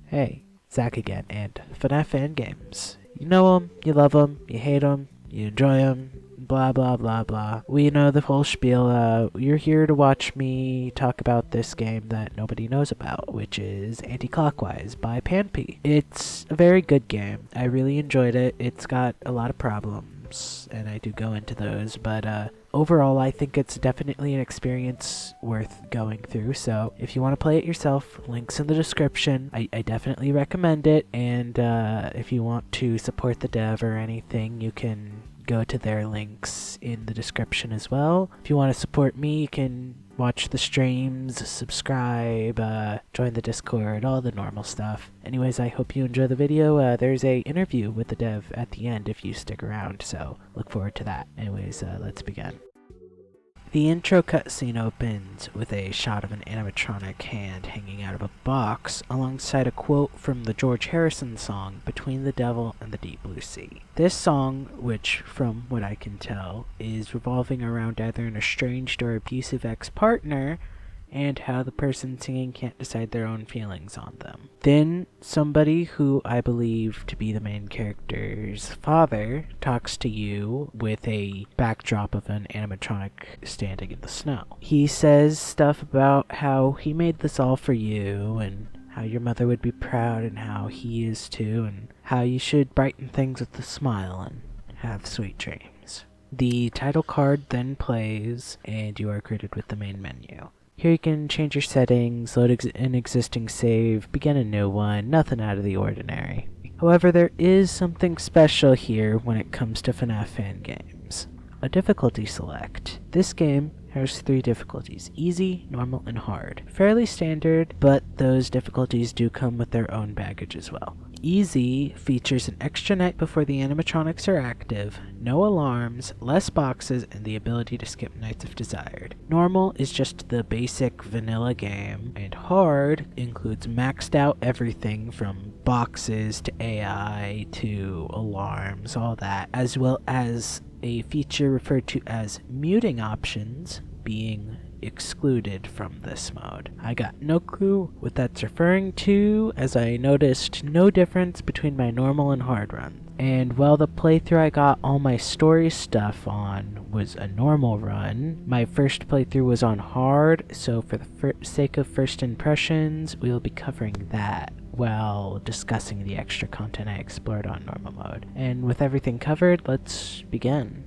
Hey, Zach again, and Fnaf Fangames. You know 'em, you love 'em, you hate 'em, you enjoy 'em, blah blah blah blah. We know the whole spiel. You're here to watch me talk about this game that nobody knows about, which is Anti-Clockwise by Panpy. It's a very good game. I really enjoyed it. It's got a lot of problems, and I do go into those, but overall, I think it's definitely an experience worth going through. So if you want to play it yourself, links in the description. I definitely recommend it. And if you want to support the dev or anything, you can go to their links in the description as well. If you want to support me, you can watch the streams, subscribe, join the Discord, all the normal stuff. Anyways, I hope you enjoy the video. There's a interview with the dev at the end if you stick around, so look forward to that. Anyways, let's begin. The intro cutscene opens with a shot of an animatronic hand hanging out of a box alongside a quote from the George Harrison song Between the Devil and the Deep Blue Sea. This song, which from what I can tell is revolving around either an estranged or abusive ex-partner and how the person singing can't decide their own feelings on them. Then somebody who I believe to be the main character's father talks to you with a backdrop of an animatronic standing in the snow. He says stuff about how he made this all for you and how your mother would be proud and how he is too, and how you should brighten things with a smile and have sweet dreams. The title card then plays and you are greeted with the main menu. Here you can change your settings, load an existing save, begin a new one, nothing out of the ordinary. However, there is something special here when it comes to Fnaf Fangames. A difficulty select. This game has 3 difficulties: easy, normal, and hard. Fairly standard, but those difficulties do come with their own baggage as well. Easy features an extra night before the animatronics are active, no alarms, less boxes, and the ability to skip nights if desired. Normal is just the basic vanilla game, and hard includes maxed out everything from boxes to AI to alarms, all that, as well as a feature referred to as muting options being excluded from this mode. I got no clue what that's referring to, as I noticed no difference between my normal and hard runs. And while the playthrough I got all my story stuff on was a normal run, my first playthrough was on hard, so for the sake of first impressions, we'll be covering that while discussing the extra content I explored on normal mode. And with everything covered, let's begin.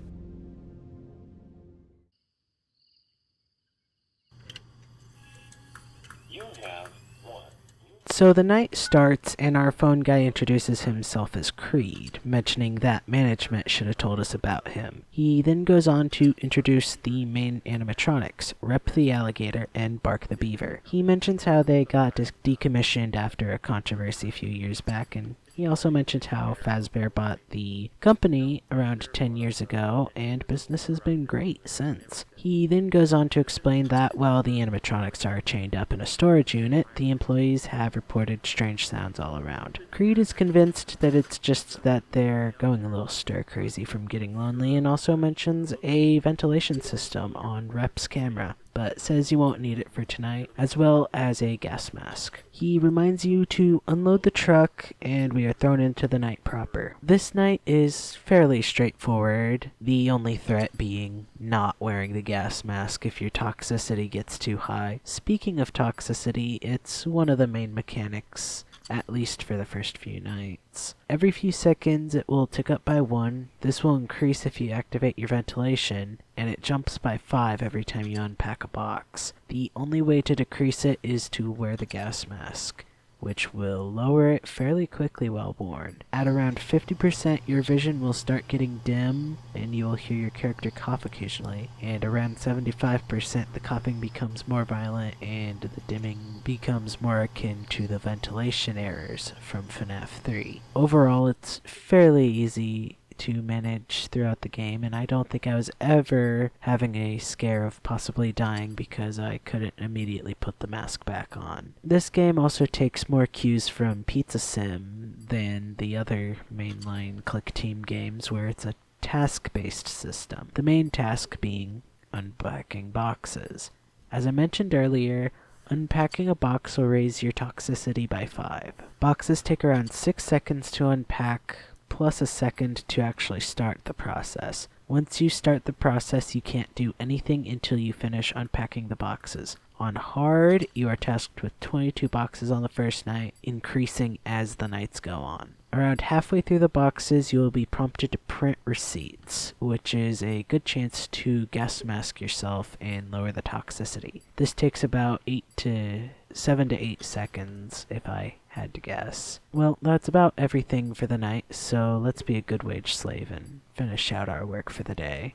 So the night starts and our phone guy introduces himself as Creed, mentioning that management should have told us about him. He then goes on to introduce the main animatronics, Rep the Alligator and Bark the Beaver. He mentions how they got decommissioned after a controversy a few years back, and he also mentions how Fazbear bought the company around 10 years ago, and business has been great since. He then goes on to explain that while the animatronics are chained up in a storage unit, the employees have reported strange sounds all around. Creed is convinced that it's just that they're going a little stir-crazy from getting lonely, and also mentions a ventilation system on Rep's camera, but says you won't need it for tonight, as well as a gas mask. He reminds you to unload the truck, and we are thrown into the night proper. This night is fairly straightforward, the only threat being not wearing the gas mask if your toxicity gets too high. Speaking of toxicity, it's one of the main mechanics, at least for the first few nights. Every few seconds it will tick up by 1. This will increase if you activate your ventilation, and it jumps by 5 every time you unpack a box. The only way to decrease it is to wear the gas mask, which will lower it fairly quickly while worn. At around 50%, your vision will start getting dim, and you will hear your character cough occasionally, and around 75%, the coughing becomes more violent, and the dimming becomes more akin to the ventilation errors from Fnaf 3. Overall, it's fairly easy to manage throughout the game, and I don't think I was ever having a scare of possibly dying because I couldn't immediately put the mask back on. This game also takes more cues from Pizza Sim than the other mainline click team games, where it's a task-based system, the main task being unpacking boxes. As I mentioned earlier, Unpacking a box will raise your toxicity by 5. Boxes take around 6 seconds to unpack, plus a second to actually start the process. Once you start the process, you can't do anything until you finish unpacking the boxes. On hard, you are tasked with 22 boxes on the first night, increasing as the nights go on. Around halfway through the boxes, you will be prompted to print receipts, which is a good chance to gas mask yourself and lower the toxicity. This takes about 7 to 8 seconds, if I had to guess. Well, that's about everything for the night, so let's be a good wage slave and finish out our work for the day.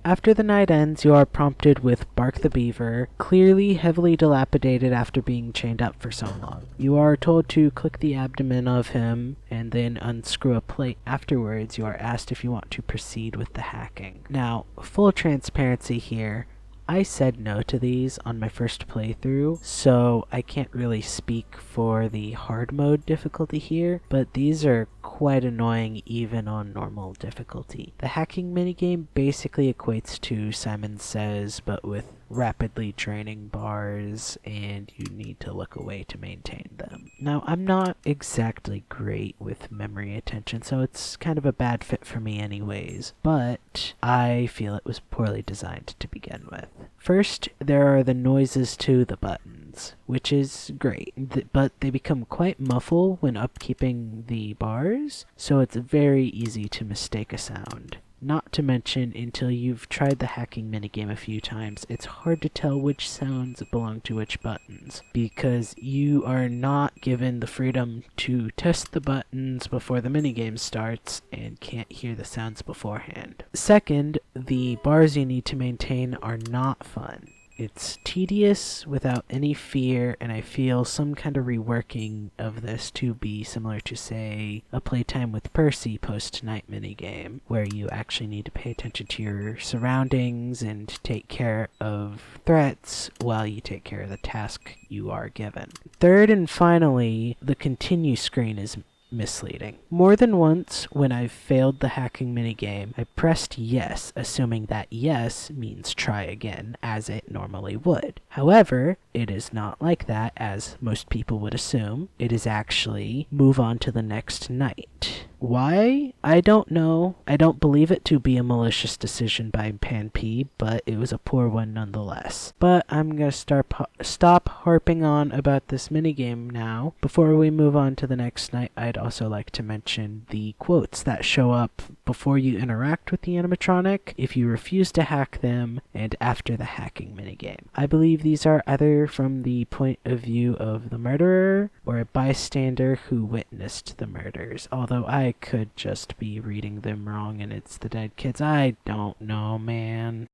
After the night ends, you are prompted with Bark the Beaver, clearly heavily dilapidated after being chained up for so long. You are told to click the abdomen of him and then unscrew a plate. Afterwards, you are asked if you want to proceed with the hacking. Now, full transparency here, I said no to these on my first playthrough, so I can't really speak for the hard mode difficulty here, but these are quite annoying even on normal difficulty. The hacking minigame basically equates to Simon Says, but with rapidly draining bars, and you need to look away to maintain them. Now, I'm not exactly great with memory attention, so it's kind of a bad fit for me anyways, but I feel it was poorly designed to begin with. First, there are the noises to the buttons, which is great, but they become quite muffled when upkeeping the bars, so it's very easy to mistake a sound. Not to mention, until you've tried the hacking minigame a few times, it's hard to tell which sounds belong to which buttons, because you are not given the freedom to test the buttons before the minigame starts and can't hear the sounds beforehand. Second, the bars you need to maintain are not fun. It's tedious without any fear, and I feel some kind of reworking of this to be similar to, say, a Playtime with Percy post-night minigame, where you actually need to pay attention to your surroundings and take care of threats while you take care of the task you are given. Third and finally, the continue screen is misleading. More than once, when I've failed the hacking minigame, I pressed yes, assuming that yes means try again, as it normally would. However, it is not like that, as most people would assume. It is actually move on to the next night. Why? I don't know. I don't believe it to be a malicious decision by Pan P, but it was a poor one nonetheless. But I'm gonna stop harping on about this minigame now. Before we move on to the next night, I'd also like to mention the quotes that show up before you interact with the animatronic, if you refuse to hack them, and after the hacking minigame. I believe these are either from the point of view of the murderer or a bystander who witnessed the murders, although I could just be reading them wrong and it's the dead kids. I don't know, man.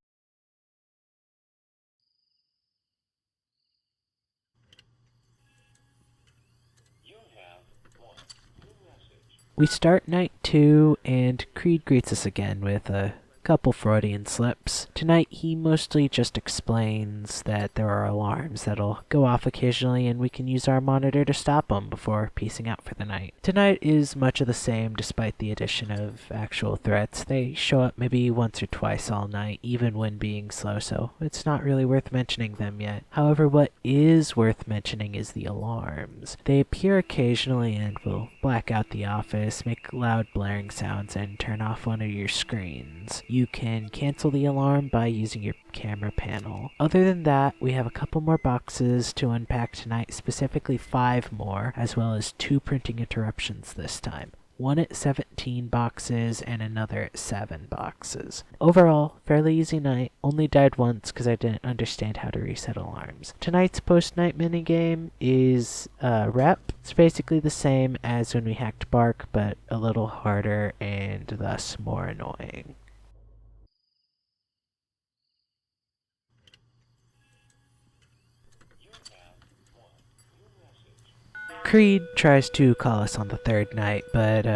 We start night 2, and Creed greets us again with a couple Freudian slips. Tonight he mostly just explains that there are alarms that'll go off occasionally and we can use our monitor to stop them before peacing out for the night. Tonight is much of the same despite the addition of actual threats. They show up maybe once or twice all night, even when being slow, so it's not really worth mentioning them yet. However, what is worth mentioning is the alarms. They appear occasionally and will black out the office, make loud blaring sounds, and turn off one of your screens. You can cancel the alarm by using your camera panel. Other than that, we have a couple more boxes to unpack tonight, specifically 5 more, as well as 2 printing interruptions this time. One at 17 boxes and another at 7 boxes. Overall, fairly easy night. Only died once because I didn't understand how to reset alarms. Tonight's post-night minigame is rep. It's basically the same as when we hacked Bark, but a little harder and thus more annoying. Creed tries to call us on the third night, but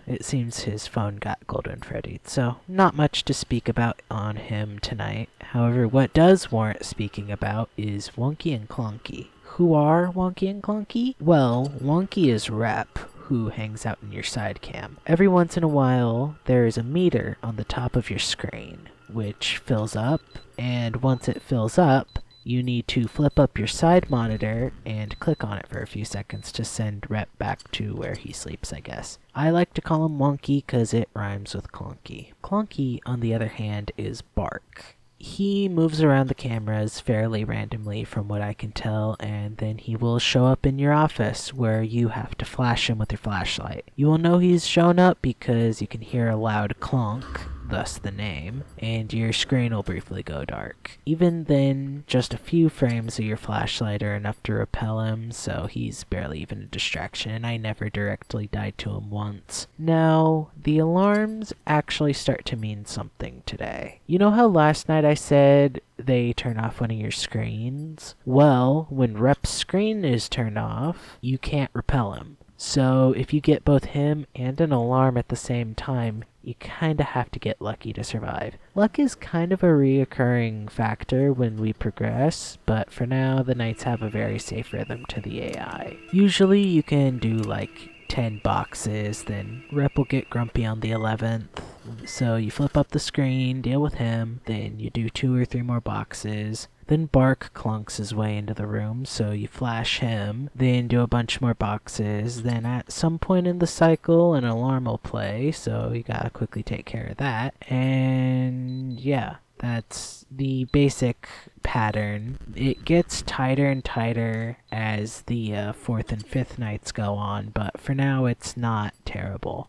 it seems his phone got golden Freddy, so not much to speak about on him tonight. However, what does warrant speaking about is Wonky and Clonky. Who are Wonky and Clonky? Well, Wonky is Rep, who hangs out in your side cam. Every once in a while, there is a meter on the top of your screen, which fills up, and once it fills up, you need to flip up your side monitor and click on it for a few seconds to send Rep back to where he sleeps, I guess. I like to call him Wonky because it rhymes with Clonky. Clonky, on the other hand, is Bark. He moves around the cameras fairly randomly from what I can tell, and then he will show up in your office where you have to flash him with your flashlight. You will know he's shown up because you can hear a loud clonk, thus the name, and your screen will briefly go dark. Even then, just a few frames of your flashlight are enough to repel him, so he's barely even a distraction, and I never directly died to him once. Now, the alarms actually start to mean something today. You know how last night I said they turn off one of your screens? Well, when Rep's screen is turned off, you can't repel him. So if you get both him and an alarm at the same time, you kinda have to get lucky to survive. Luck is kind of a reoccurring factor when we progress, but for now the nights have a very safe rhythm to the AI. Usually you can do like 10 boxes, then Rep will get grumpy on the 11th. So you flip up the screen, deal with him, then you do 2 or 3 more boxes. Then Bark clunks his way into the room, so you flash him, then do a bunch more boxes. Then at some point in the cycle, an alarm will play, so you gotta quickly take care of that. And yeah, that's the basic pattern. It gets tighter and tighter as the 4th and 5th nights go on, but for now it's not terrible.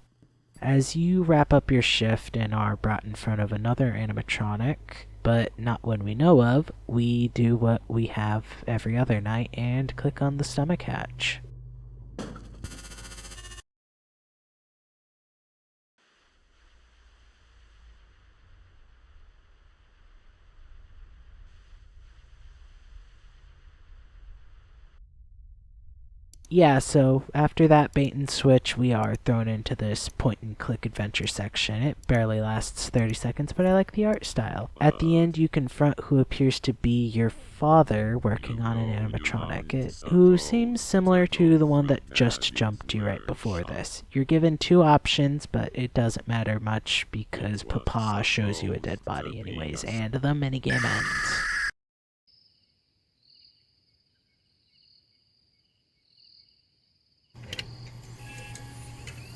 As you wrap up your shift and are brought in front of another animatronic, but not one we know of, we do what we have every other night and click on the stomach hatch. Yeah, so after that bait and switch, we are thrown into this point and click adventure section. It barely lasts 30 seconds, but I like the art style. At the end, you confront who appears to be your father working on an animatronic, who seems similar to the one that just jumped you right before this. You're given 2 options, but it doesn't matter much because Papa shows you a dead body anyways, and the minigame ends.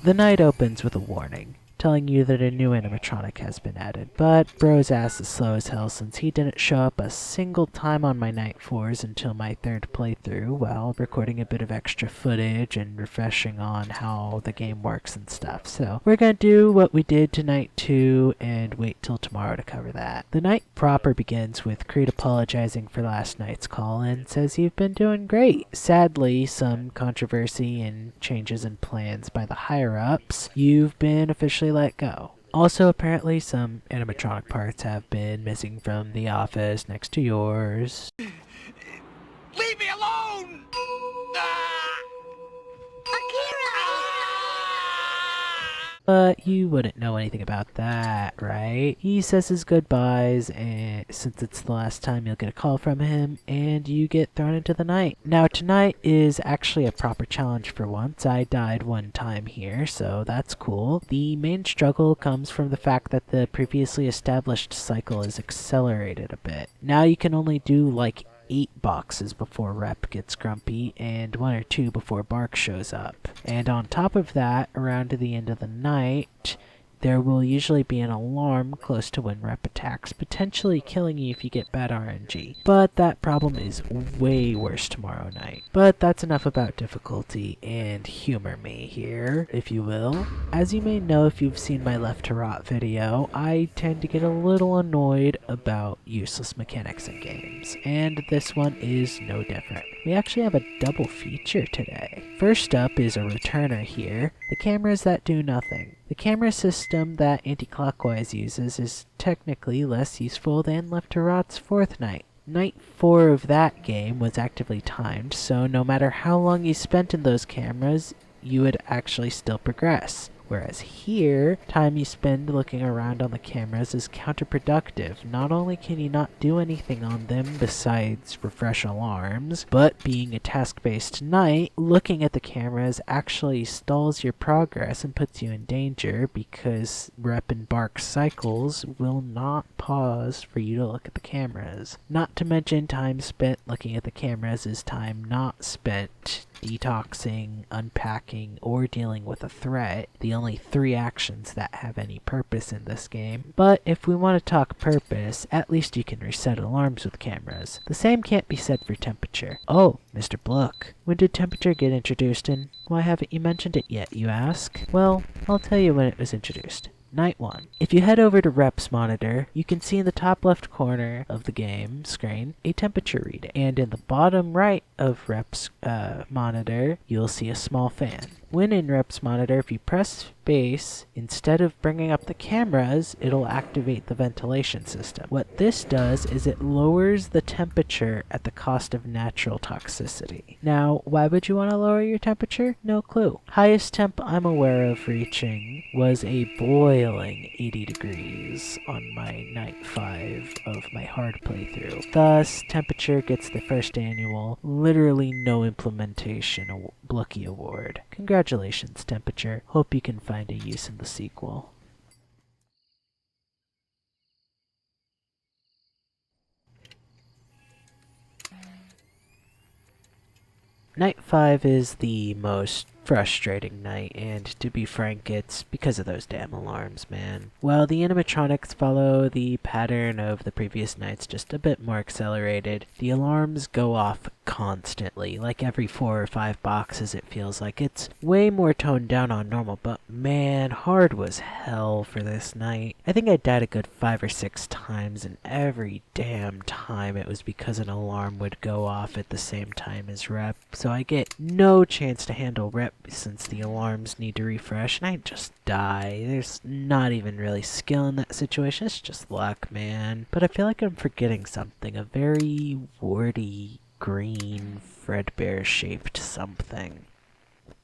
The night opens with a warning, telling you that a new animatronic has been added, but Bro's ass is slow as hell since he didn't show up a single time on my night 4s until my 3rd playthrough while recording a bit of extra footage and refreshing on how the game works and stuff. So we're gonna do what we did to night 2 and wait till tomorrow to cover that. The night proper begins with Creed apologizing for last night's call and says you've been doing great. Sadly, some controversy and changes in plans by the higher-ups, you've been officially let go. Also, apparently some animatronic parts have been missing from the office next to yours. Leave me alone! But you wouldn't know anything about that, right? He says his goodbyes, and since it's the last time you'll get a call from him, and you get thrown into the night. Now, tonight is actually a proper challenge for once. I died 1 time here, so that's cool. The main struggle comes from the fact that the previously established cycle is accelerated a bit. Now you can only do like 8 boxes before Rep gets grumpy, and 1 or 2 before Bark shows up. And on top of that, around to the end of the night, there will usually be an alarm close to when Rep attacks, potentially killing you if you get bad RNG. But that problem is way worse tomorrow night. But that's enough about difficulty, and humor me here, if you will. As you may know if you've seen my Left to Rot video, I tend to get a little annoyed about useless mechanics in games, and this one is no different. We actually have a double feature today. First up is a returner here, the cameras that do nothing. The camera system that Anti-Clockwise uses is technically less useful than Left to Rot's 4th night. Night 4 of that game was actively timed, so no matter how long you spent in those cameras, you would actually still progress. Whereas here, time you spend looking around on the cameras is counterproductive. Not only can you not do anything on them besides refresh alarms, but being a task-based night, looking at the cameras actually stalls your progress and puts you in danger because rep and bark cycles will not pause for you to look at the cameras. Not to mention time spent looking at the cameras is time not spent detoxing, unpacking, or dealing with a threat, the only 3 actions that have any purpose in this game. But if we want to talk purpose, at least you can reset alarms with cameras. The same can't be said for temperature. Oh, Mr. Bluck, when did temperature get introduced and why haven't you mentioned it yet, you ask? Well, I'll tell you when it was introduced. Night 1. If you head over to Rep's monitor, you can see in the top left corner of the game screen a temperature reading. And in the bottom right of Rep's monitor, you'll see a small fan. When in Rep's monitor, if you press space, instead of bringing up the cameras, it'll activate the ventilation system. What this does is it lowers the temperature at the cost of natural toxicity. Now, why would you want to lower your temperature? No clue. Highest temp I'm aware of reaching was a boiling 80 degrees on my night 5 of my hard playthrough. Thus, temperature gets the first annual, literally no implementation Blucky Award. Congratulations, Temperature. Hope you can find a use in the sequel. Night 5 is the most frustrating night, and to be frank, it's because of those damn alarms, man. While the animatronics follow the pattern of the previous nights, just a bit more accelerated, the alarms go off constantly, like every 4 or 5 boxes it feels like. It's way more toned down on normal, but man, hard was hell for this night. I think I died a good 5 or 6 times, and every damn time it was because an alarm would go off at the same time as Rep, so I get no chance to handle Rep since the alarms need to refresh, and I just die. There's not even really skill in that situation, it's just luck, man. But I feel like I'm forgetting something, a very warty, green, Fredbear shaped something.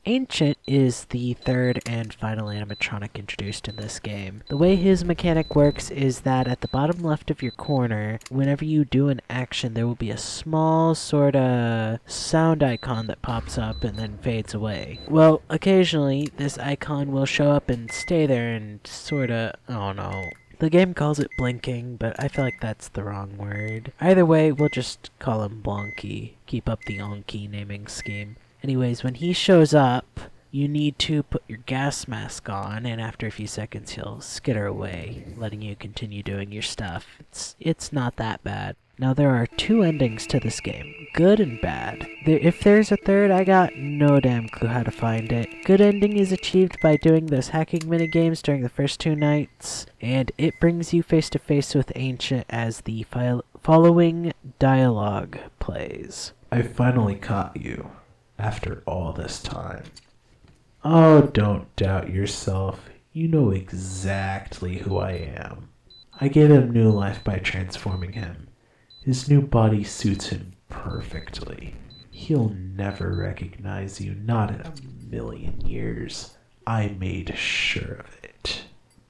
Ancient is the third and final animatronic introduced in this game. The way his mechanic works is that at the bottom left of your corner, whenever you do an action, there will be a small sorta sound icon that pops up and then fades away. Well, occasionally this icon will show up and stay there and sorta, I don't know. The game calls it blinking, but I feel like that's the wrong word. Either way, we'll just call him Blonky. Keep up the Onky naming scheme. Anyways, when he shows up, you need to put your gas mask on, and after a few seconds he'll skitter away, letting you continue doing your stuff. It's not that bad. Now there are 2 endings to this game, good and bad. If there's a third, I got no damn clue how to find it. Good ending is achieved by doing those hacking minigames during the first 2 nights, and it brings you face to face with Ancient as the following dialogue plays. I finally caught you. After all this time. Oh, don't doubt yourself. You know exactly who I am. I gave him new life by transforming him. His new body suits him perfectly. He'll never recognize you, not in a million years. I made sure of it.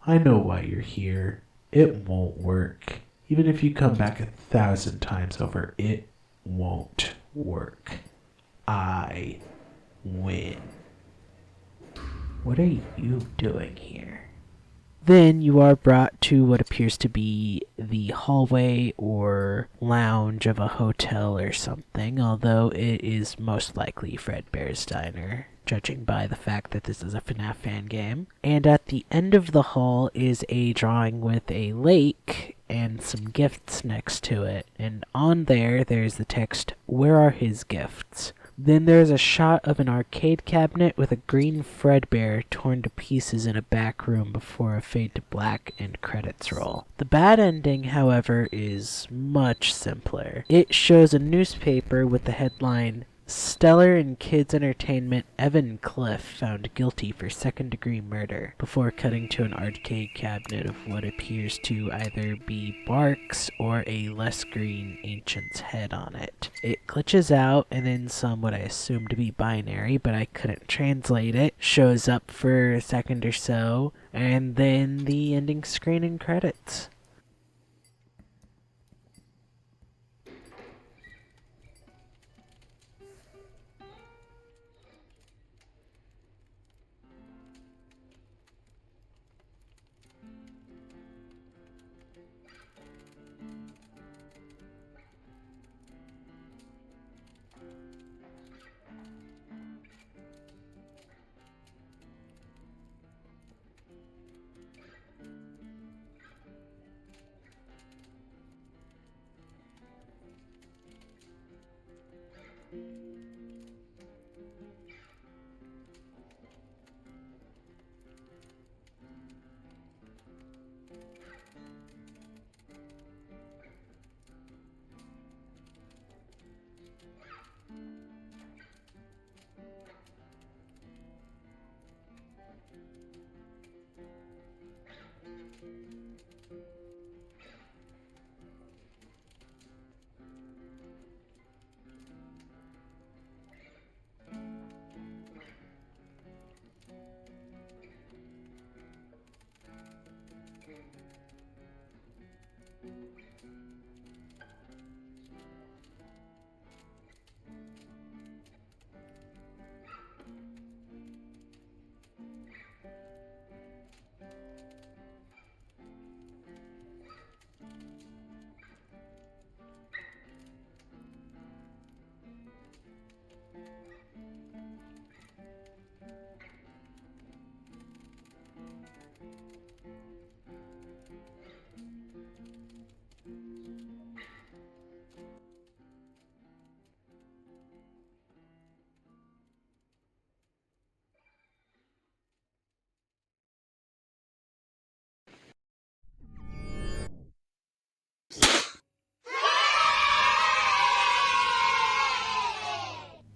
I know why you're here. It won't work. Even if you come back 1,000 times over, it won't work. I win. What are you doing here? Then you are brought to what appears to be the hallway or lounge of a hotel or something, although it is most likely Fredbear's Diner, judging by the fact that this is a Fnaf fan game. And at the end of the hall is a drawing with a lake and some gifts next to it, and on there's the text, "Where are his gifts?" Then there's a shot of an arcade cabinet with a green Fredbear torn to pieces in a back room before a fade to black and credits roll. The bad ending, however, is much simpler. It shows a newspaper with the headline, Stellar and Kids Entertainment Evan Cliff found guilty for second-degree murder before cutting to an arcade cabinet of what appears to either be Barks or a less green ancient's head on it. It glitches out and then some what I assume to be binary, but I couldn't translate it, shows up for a second or so, and then the ending screen and credits.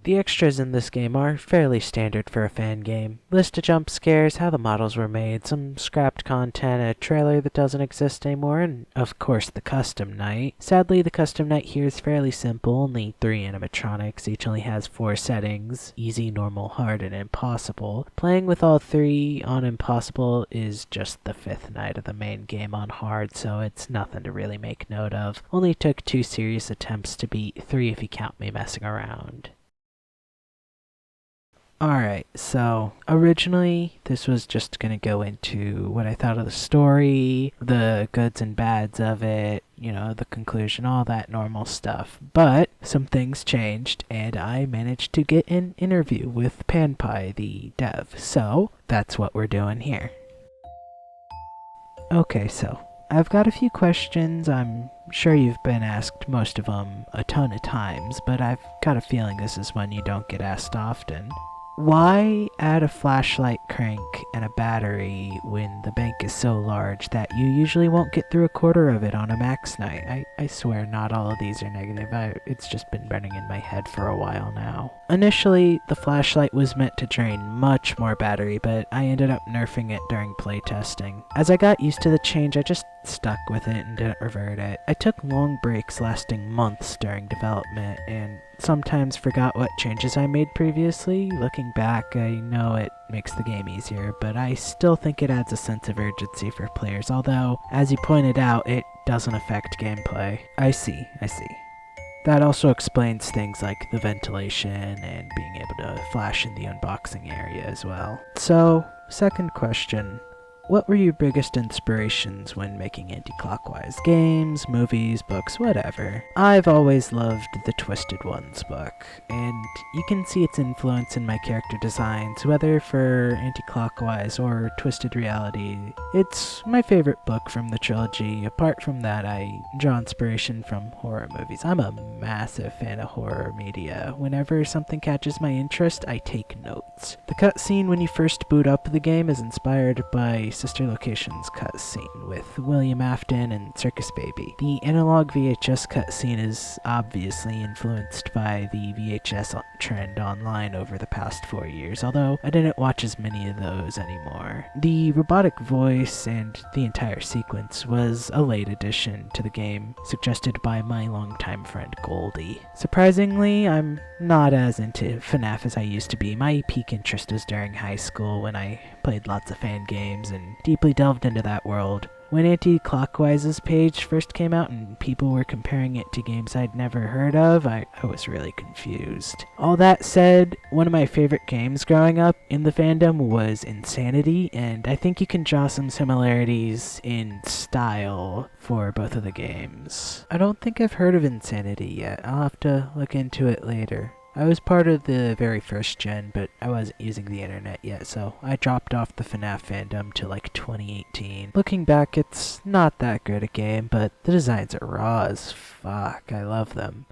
The extras in this game are fairly standard for a fan game. List of jump scares, how the models were made, some scrapped content, a trailer that doesn't exist anymore, and of course the custom night. Sadly, the custom night here is fairly simple, only 3 animatronics, each only has 4 settings, easy, normal, hard, and impossible. Playing with all 3 on impossible is just the 5th night of the main game on hard, so it's nothing to really make note of. Only took 2 serious attempts to beat 3 if you count me messing around. Alright, so originally this was just going to go into what I thought of the story, the goods and bads of it, you know, the conclusion, all that normal stuff. But some things changed and I managed to get an interview with PanPie, the dev. So that's what we're doing here. Okay, so I've got a few questions. I'm sure you've been asked most of them a ton of times, but I've got a feeling this is one you don't get asked often. Why add a flashlight crank and a battery when the bank is so large that you usually won't get through a quarter of it on a max night? I swear not all of these are negative. It's just been burning in my head for a while now. Initially, the flashlight was meant to drain much more battery, but I ended up nerfing it during playtesting. As I got used to the change, I just stuck with it and didn't revert it. I took long breaks lasting months during development and sometimes forgot what changes I made previously. Looking back, I know it makes the game easier, but I still think it adds a sense of urgency for players, although, as you pointed out, it doesn't affect gameplay. I see. That also explains things like the ventilation and being able to flash in the unboxing area as well. So, second question. What were your biggest inspirations when making Anti-Clockwise? Games, movies, books, whatever. I've always loved the Twisted Ones book, and you can see its influence in my character designs, whether for Anti-Clockwise or Twisted Reality. It's my favorite book from the trilogy. Apart from that, I draw inspiration from horror movies. I'm a massive fan of horror media. Whenever something catches my interest, I take notes. The cutscene when you first boot up the game is inspired by Sister Locations cutscene with William Afton and Circus Baby. The analog VHS cutscene is obviously influenced by the VHS trend online over the past 4 years, although I didn't watch as many of those anymore. The robotic voice and the entire sequence was a late addition to the game, suggested by my longtime friend Goldie. Surprisingly, I'm not as into Fnaf as I used to be. My peak interest was during high school when I played lots of Fangames and deeply delved into that world. When Anti-Clockwise's page first came out and people were comparing it to games I'd never heard of, I was really confused. All that said, one of my favorite games growing up in the fandom was Insanity, and I think you can draw some similarities in style for both of the games. I don't think I've heard of Insanity yet. I'll have to look into it later. I was part of the very first gen, but I wasn't using the internet yet, so I dropped off the Fnaf fandom till like 2018. Looking back, it's not that good a game, but the designs are raw as fuck. I love them.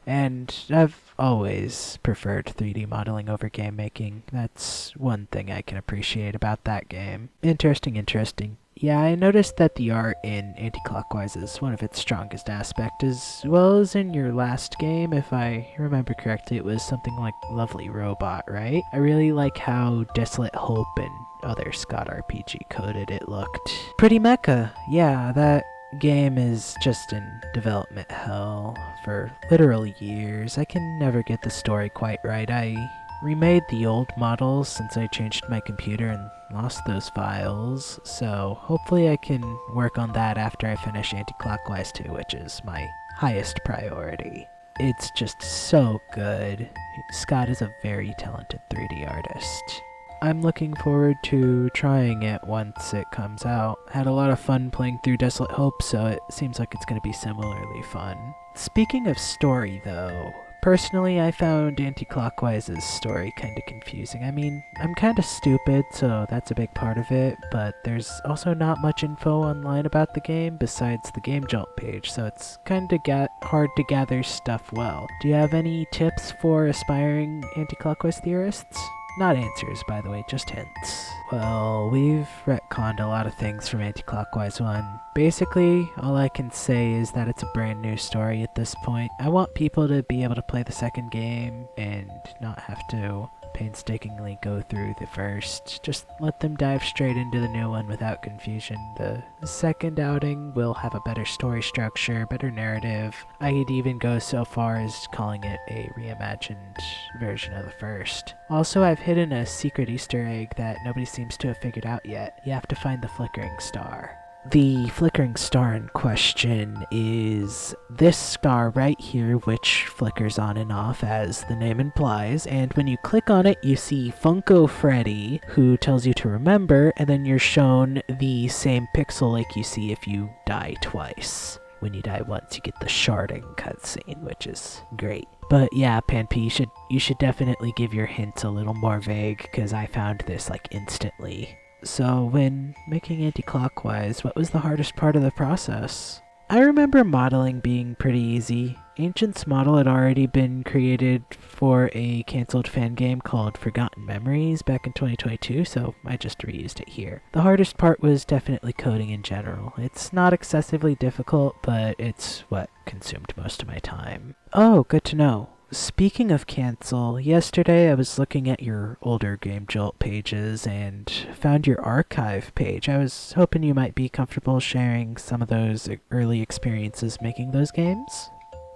And I've always preferred 3D modeling over game making. That's one thing I can appreciate about that game. Interesting. Yeah, I noticed that the art in Anti-Clockwise is one of its strongest aspects, as well as in your last game. If I remember correctly, it was something like Lovely Robot, right? I really like how Desolate Hope and other Scott RPG coded it looked. Pretty mecha. Yeah, that game is just in development hell for literal years. I can never get the story quite right. I remade the old models since I changed my computer and lost those files, so hopefully I can work on that after I finish Anti-Clockwise 2, which is my highest priority. It's just so good. Scott is a very talented 3D artist. I'm looking forward to trying it once it comes out. Had a lot of fun playing through Desolate Hope, so it seems like it's going to be similarly fun. Speaking of story though, personally, I found Anti-Clockwise's story kinda confusing. I mean, I'm kinda stupid, so that's a big part of it, but there's also not much info online about the game besides the Game Jolt page, so it's kinda hard to gather stuff well. Do you have any tips for aspiring Anti-Clockwise theorists? Not answers, by the way, just hints. Well, we've retconned a lot of things from Anti-Clockwise 1. Basically, all I can say is that it's a brand new story at this point. I want people to be able to play the second game and not have to painstakingly go through the first. Just let them dive straight into the new one without confusion. The second outing will have a better story structure, better narrative. I could even go so far as calling it a reimagined version of the first. Also, I've hidden a secret Easter egg that nobody seems to have figured out yet. You have to find the flickering star. The flickering star in question is this star right here, which flickers on and off as the name implies, and when you click on it you see Funko Freddy, who tells you to remember, and then you're shown the same pixel like you see if you die twice. When you die once you get the sharding cutscene, which is great. But yeah, Panpy, you should definitely give your hints a little more vague, because I found this like instantly. So, when making Anti-Clockwise, what was the hardest part of the process? I remember modeling being pretty easy. Ancient's model had already been created for a cancelled fan game called Forgotten Memories back in 2022, so I just reused it here. The hardest part was definitely coding in general. It's not excessively difficult, but it's what consumed most of my time. Oh, good to know. Speaking of cancel, yesterday I was looking at your older Game Jolt pages and found your archive page. I was hoping you might be comfortable sharing some of those early experiences making those games.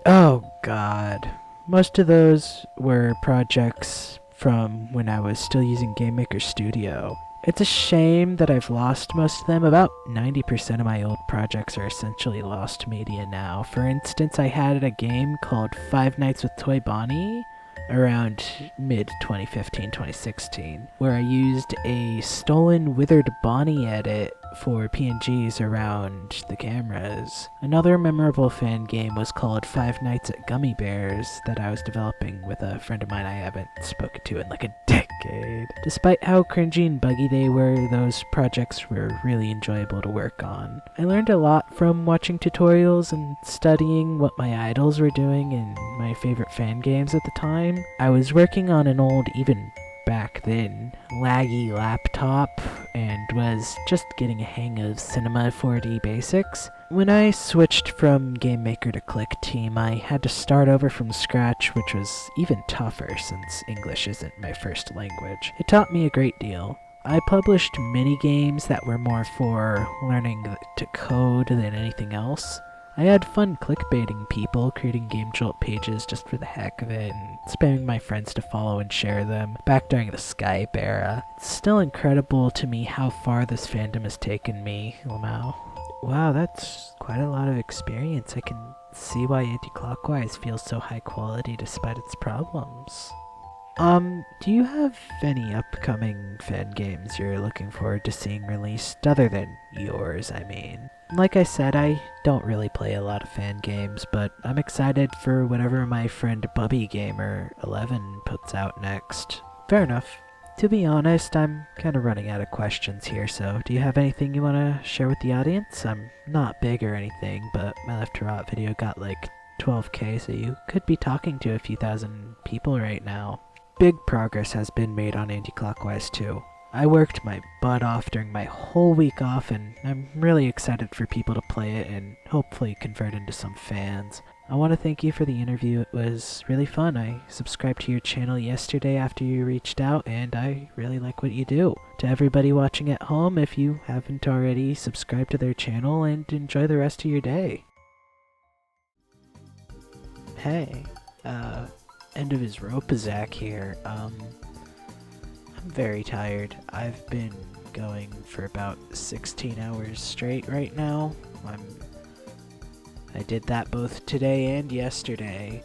Oh god. Most of those were projects from when I was still using GameMaker Studio. It's a shame that I've lost most of them. About 90% of my old projects are essentially lost media now. For instance, I had a game called Five Nights with Toy Bonnie around mid-2015-2016, where I used a stolen Withered Bonnie edit for PNGs around the cameras. Another memorable fan game was called Five Nights at Gummy Bears that I was developing with a friend of mine I haven't spoken to in like a decade. Despite how cringy and buggy they were, those projects were really enjoyable to work on. I learned a lot from watching tutorials and studying what my idols were doing in my favorite fan games at the time. I was working on an old, even back then, laggy laptop, and was just getting a hang of Cinema 4D basics. When I switched from Game Maker to Click Team, I had to start over from scratch, which was even tougher since English isn't my first language. It taught me a great deal. I published mini games that were more for learning to code than anything else. I had fun clickbaiting people, creating Game Jolt pages just for the heck of it, and spamming my friends to follow and share them back during the Skype era. It's still incredible to me how far this fandom has taken me, Lamau. Wow, that's quite a lot of experience. I can see why Anti-Clockwise feels so high quality despite its problems. Do you have any upcoming fan games you're looking forward to seeing released, other than yours, I mean? Like I said, I don't really play a lot of fan games, but I'm excited for whatever my friend Bubby Gamer 11 puts out next. Fair enough. To be honest, I'm kind of running out of questions here, so do you have anything you want to share with the audience? I'm not big or anything, but my Left to Rot video got like 12k, so you could be talking to a few thousand people right now. Big progress has been made on Anti-Clockwise too. I worked my butt off during my whole week off, and I'm really excited for people to play it and hopefully convert into some fans. I want to thank you for the interview. It was really fun. I subscribed to your channel yesterday after you reached out, and I really like what you do. To everybody watching at home, if you haven't already, subscribe to their channel and enjoy the rest of your day. Hey, end of his rope, Zach here. I'm very tired. I've been going for about 16 hours straight right now. I did that both today and yesterday,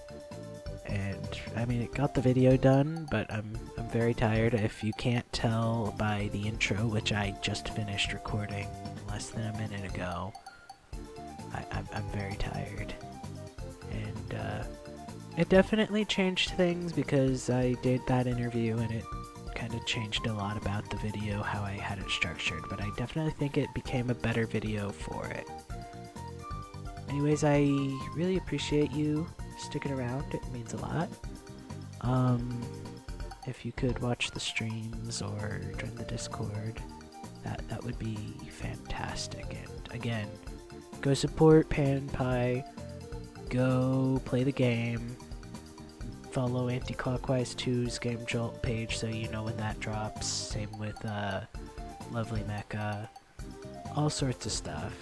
and I mean, it got the video done, but I'm very tired. If you can't tell by the intro, which I just finished recording less than a minute ago, I'm very tired. And it definitely changed things because I did that interview and it kind of changed a lot about the video, how I had it structured, but I definitely think it became a better video for it. Anyways, I really appreciate you sticking around. It means a lot. If you could watch the streams or join the Discord, that would be fantastic. And again, go support Pan Pie. Go play the game. Follow Anti-Clockwise 2's Game Jolt page so you know when that drops. Same with Lovely Mecha. All sorts of stuff.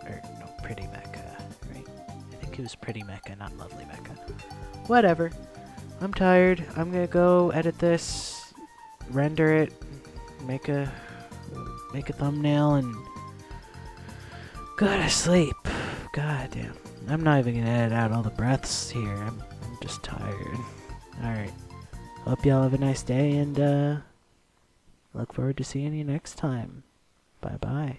Or no, Pretty Mecha, right? I think it was Pretty Mecha, not Lovely Mecha. Whatever. I'm tired. I'm gonna go edit this, render it, make a thumbnail, and go to sleep. God damn. I'm not even gonna edit out all the breaths here. I'm just tired. Alright. Hope y'all have a nice day, and look forward to seeing you next time. Bye bye.